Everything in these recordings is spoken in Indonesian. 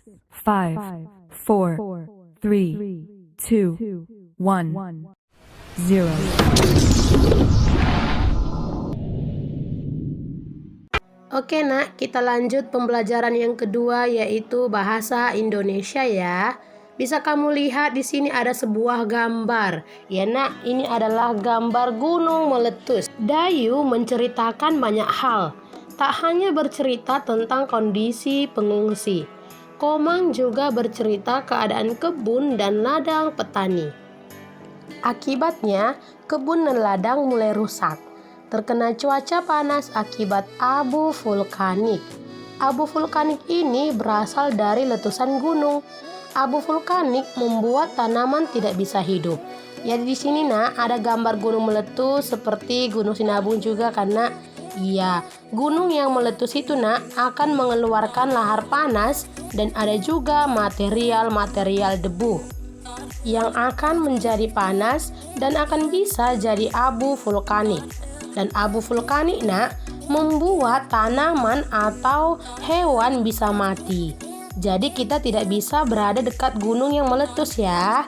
5, 4, 3, 2, 1, 0. Oke nak, kita lanjut pembelajaran yang kedua yaitu bahasa Indonesia ya. Bisa kamu lihat di sini ada sebuah gambar. Ya nak, ini adalah gambar gunung meletus. Dayu menceritakan banyak hal. Tak hanya bercerita tentang kondisi pengungsi. Komang juga bercerita keadaan kebun dan ladang petani. Akibatnya, kebun dan ladang mulai rusak. Terkena cuaca panas akibat abu vulkanik. Abu vulkanik ini berasal dari letusan gunung. Abu vulkanik membuat tanaman tidak bisa hidup. Jadi di sini nak ada gambar gunung meletus seperti Gunung Sinabung juga karena iya, gunung yang meletus itu nak akan mengeluarkan lahar panas dan ada juga material-material debu yang akan menjadi panas dan akan bisa jadi abu vulkanik. Dan abu vulkanik nak membuat tanaman atau hewan bisa mati. Jadi kita tidak bisa berada dekat gunung yang meletus ya.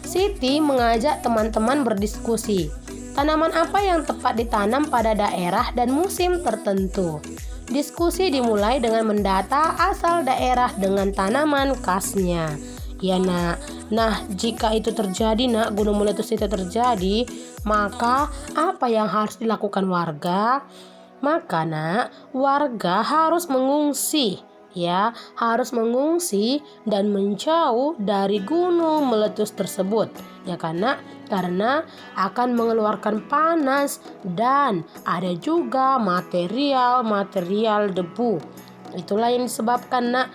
Siti mengajak teman-teman berdiskusi. Tanaman apa yang tepat ditanam pada daerah dan musim tertentu. Diskusi dimulai dengan mendata asal daerah dengan tanaman khasnya. Ya nak, nah jika itu terjadi nak, gunung meletus itu terjadi, maka apa yang harus dilakukan warga? Maka nak, warga harus mengungsi, ya, harus mengungsi dan menjauh dari gunung meletus tersebut, ya karena akan mengeluarkan panas dan ada juga material-material debu. Itulah yang disebabkan nak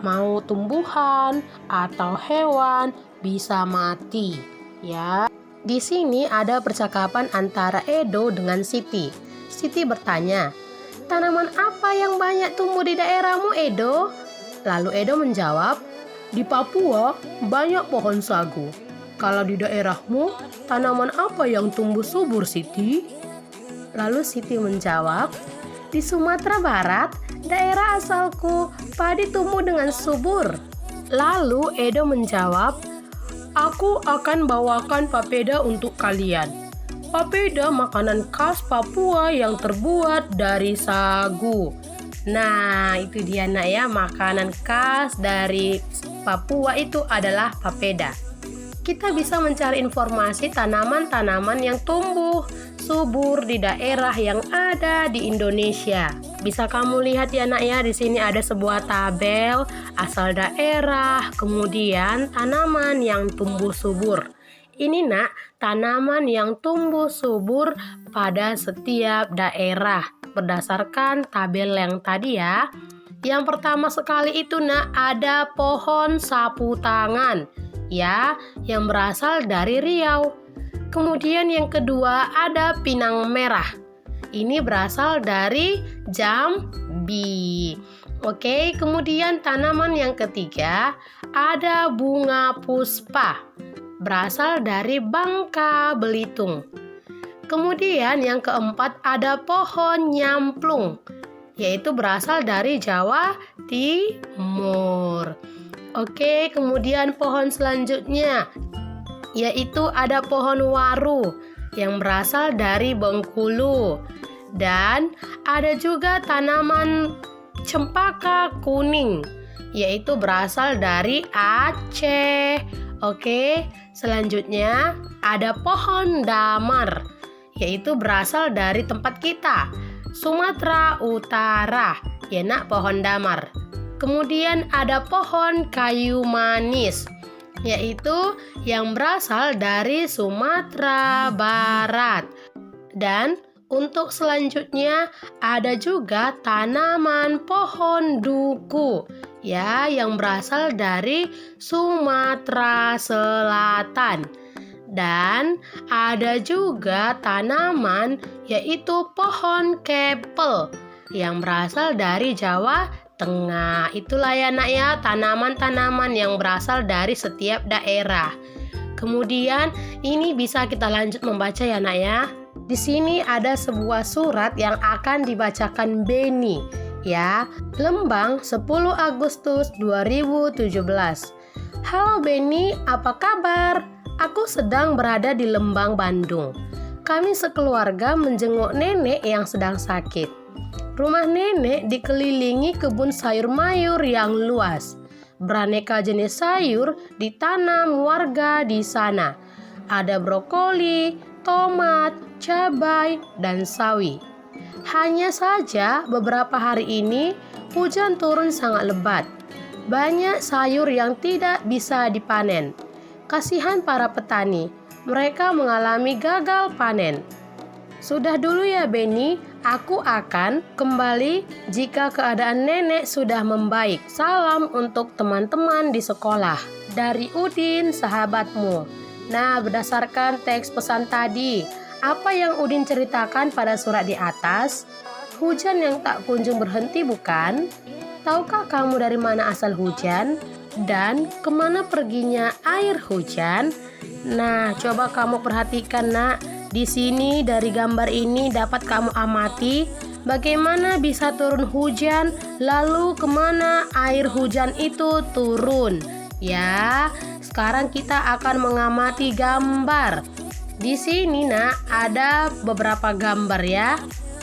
mau tumbuhan atau hewan bisa mati ya. Di sini ada percakapan antara Edo dengan Siti. Siti bertanya, "Tanaman apa yang banyak tumbuh di daerahmu, Edo?" Lalu Edo menjawab, "Di Papua banyak pohon sagu. Kalau di daerahmu, tanaman apa yang tumbuh subur, Siti?" Lalu Siti menjawab, "Di Sumatera Barat, daerah asalku, padi tumbuh dengan subur." Lalu Edo menjawab, "Aku akan bawakan papeda untuk kalian. Papeda makanan khas Papua yang terbuat dari sagu." Nah, itu dia nak ya, makanan khas dari Papua itu adalah papeda. Kita bisa mencari informasi tanaman-tanaman yang tumbuh subur di daerah yang ada di Indonesia. Bisa kamu lihat ya nak ya, di sini ada sebuah tabel asal daerah, kemudian tanaman yang tumbuh subur. Ini nak, tanaman yang tumbuh subur pada setiap daerah berdasarkan tabel yang tadi ya. Yang pertama sekali itu nak, ada pohon sapu tangan ya, yang berasal dari Riau. Kemudian yang kedua ada pinang merah. Ini berasal dari Jambi. Oke, kemudian tanaman yang ketiga ada bunga puspa. Berasal dari Bangka Belitung. Kemudian yang keempat ada pohon nyamplung, yaitu berasal dari Jawa Timur. Oke, kemudian pohon selanjutnya yaitu ada pohon waru yang berasal dari Bengkulu. Dan ada juga tanaman cempaka kuning, yaitu berasal dari Aceh. Oke, selanjutnya ada pohon damar, yaitu berasal dari tempat kita, Sumatera Utara. Ya nak, pohon damar. Kemudian ada pohon kayu manis, yaitu yang berasal dari Sumatera Barat. Dan untuk selanjutnya ada juga tanaman pohon duku ya, yang berasal dari Sumatera Selatan. Dan ada juga tanaman yaitu pohon kepel yang berasal dari Jawa Tengah. Itulah ya nak ya, tanaman-tanaman yang berasal dari setiap daerah. Kemudian ini bisa kita lanjut membaca ya nak ya. Di sini ada sebuah surat yang akan dibacakan Beni. ya. Lembang 10 Agustus 2017. Halo Benny, apa kabar? Aku sedang berada di Lembang, Bandung. Kami sekeluarga menjenguk nenek yang sedang sakit. Rumah nenek dikelilingi kebun sayur mayur yang luas. Beraneka jenis sayur ditanam warga di sana. Ada brokoli, tomat, cabai, dan sawi. Hanya saja beberapa hari ini hujan turun sangat lebat. Banyak sayur yang tidak bisa dipanen. Kasihan para petani, mereka mengalami gagal panen. Sudah dulu ya Benny, aku akan kembali jika keadaan nenek sudah membaik. Salam untuk teman-teman di sekolah. Dari Udin, sahabatmu. Nah, berdasarkan teks pesan tadi, apa yang Udin ceritakan pada surat di atas? Hujan yang tak kunjung berhenti bukan? Tahukah kamu dari mana asal hujan? Dan kemana perginya air hujan? Nah, coba kamu perhatikan nak. Di sini dari gambar ini dapat kamu amati bagaimana bisa turun hujan, lalu kemana air hujan itu turun. Ya, sekarang kita akan mengamati gambar. Di sini nak ada beberapa gambar ya.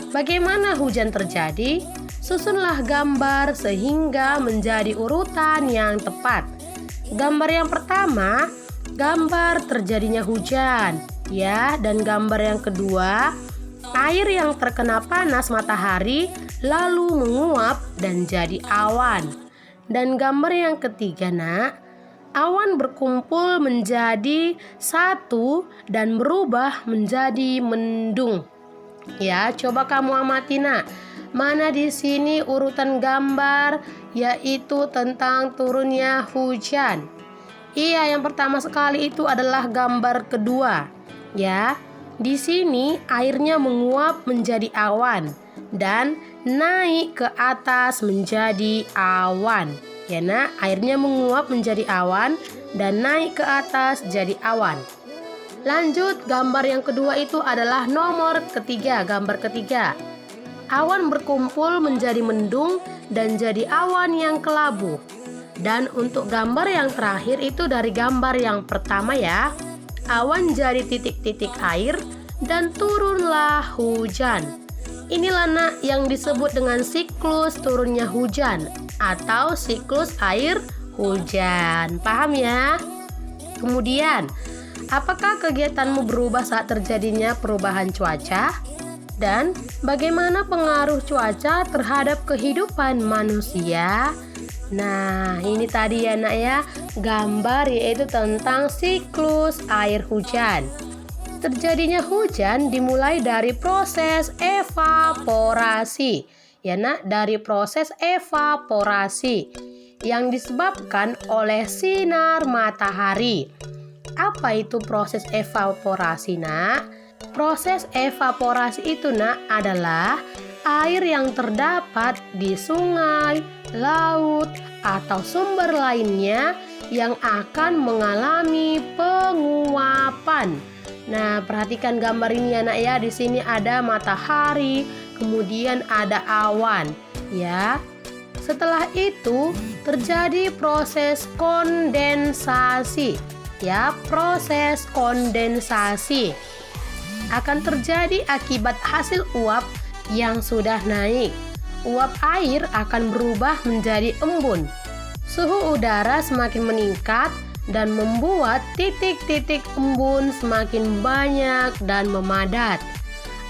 Bagaimana hujan terjadi? Susunlah gambar sehingga menjadi urutan yang tepat. Gambar yang pertama, gambar terjadinya hujan, ya, dan gambar yang kedua, air yang terkena panas matahari lalu menguap dan jadi awan. Dan gambar yang ketiga, nak, awan berkumpul menjadi satu dan berubah menjadi mendung. Ya, coba kamu amati, nak. Mana di sini urutan gambar yaitu tentang turunnya hujan. Iya, yang pertama sekali itu adalah gambar kedua. Ya, di sini airnya menguap menjadi awan dan naik ke atas menjadi awan. Ya nak, airnya menguap menjadi awan dan naik ke atas jadi awan. Lanjut, gambar yang kedua itu adalah nomor ketiga, gambar ketiga. Awan berkumpul menjadi mendung dan jadi awan yang kelabu. Dan untuk gambar yang terakhir itu dari gambar yang pertama ya. Awan jadi titik-titik air dan turunlah hujan. Inilah nak yang disebut dengan siklus turunnya hujan atau siklus air hujan. Paham ya? Kemudian, apakah kegiatanmu berubah saat terjadinya perubahan cuaca? Dan bagaimana pengaruh cuaca terhadap kehidupan manusia? Nah, ini tadi ya nak ya, gambar yaitu tentang siklus air hujan. Terjadinya hujan dimulai dari proses evaporasi. Ya nak, dari proses evaporasi yang disebabkan oleh sinar matahari. Apa itu proses evaporasi, nak? Proses evaporasi itu nak adalah air yang terdapat di sungai, laut, atau sumber lainnya yang akan mengalami penguapan. Nah, perhatikan gambar ini ya nak ya. Di sini ada matahari, kemudian ada awan, ya. Setelah itu terjadi proses kondensasi. Ya, proses kondensasi akan terjadi akibat hasil uap yang sudah naik. Uap air akan berubah menjadi embun. Suhu udara semakin meningkat dan membuat titik-titik embun semakin banyak dan memadat.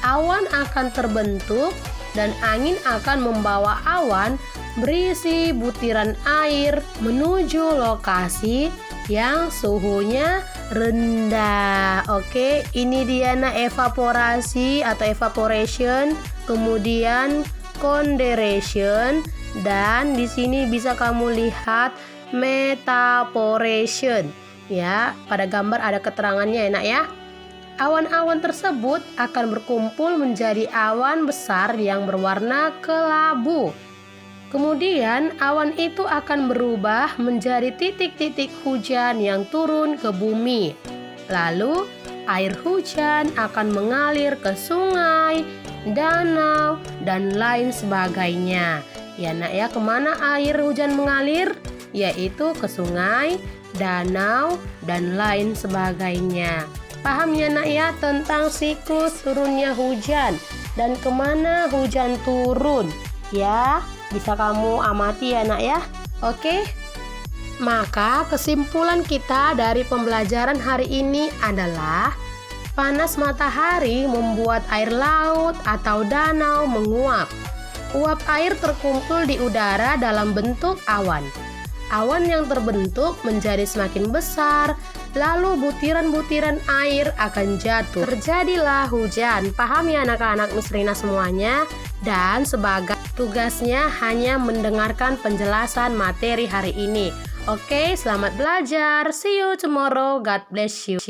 Awan akan terbentuk dan angin akan membawa awan berisi butiran air menuju lokasi yang suhunya rendah. Oke, ini dia nah evaporasi atau evaporation, kemudian condensation, dan di sini bisa kamu lihat metaporation. Ya, pada gambar ada keterangannya enak ya. Awan-awan tersebut akan berkumpul menjadi awan besar yang berwarna kelabu. Kemudian awan itu akan berubah menjadi titik-titik hujan yang turun ke bumi. Lalu air hujan akan mengalir ke sungai, danau, dan lain sebagainya. Ya nak ya, kemana air hujan mengalir? Yaitu ke sungai, danau, dan lain sebagainya. Paham ya nak ya tentang siklus turunnya hujan dan kemana hujan turun? Ya, bisa kamu amati ya nak ya. Oke? Maka kesimpulan kita dari pembelajaran hari ini adalah panas matahari membuat air laut atau danau menguap. Uap air terkumpul di udara dalam bentuk awan. Awan yang terbentuk menjadi semakin besar, lalu butiran-butiran air akan jatuh. Terjadilah hujan. Paham ya anak-anak Miss Rina semuanya? Dan sebagai tugasnya hanya mendengarkan penjelasan materi hari ini. Oke, selamat belajar. See you tomorrow. God bless you.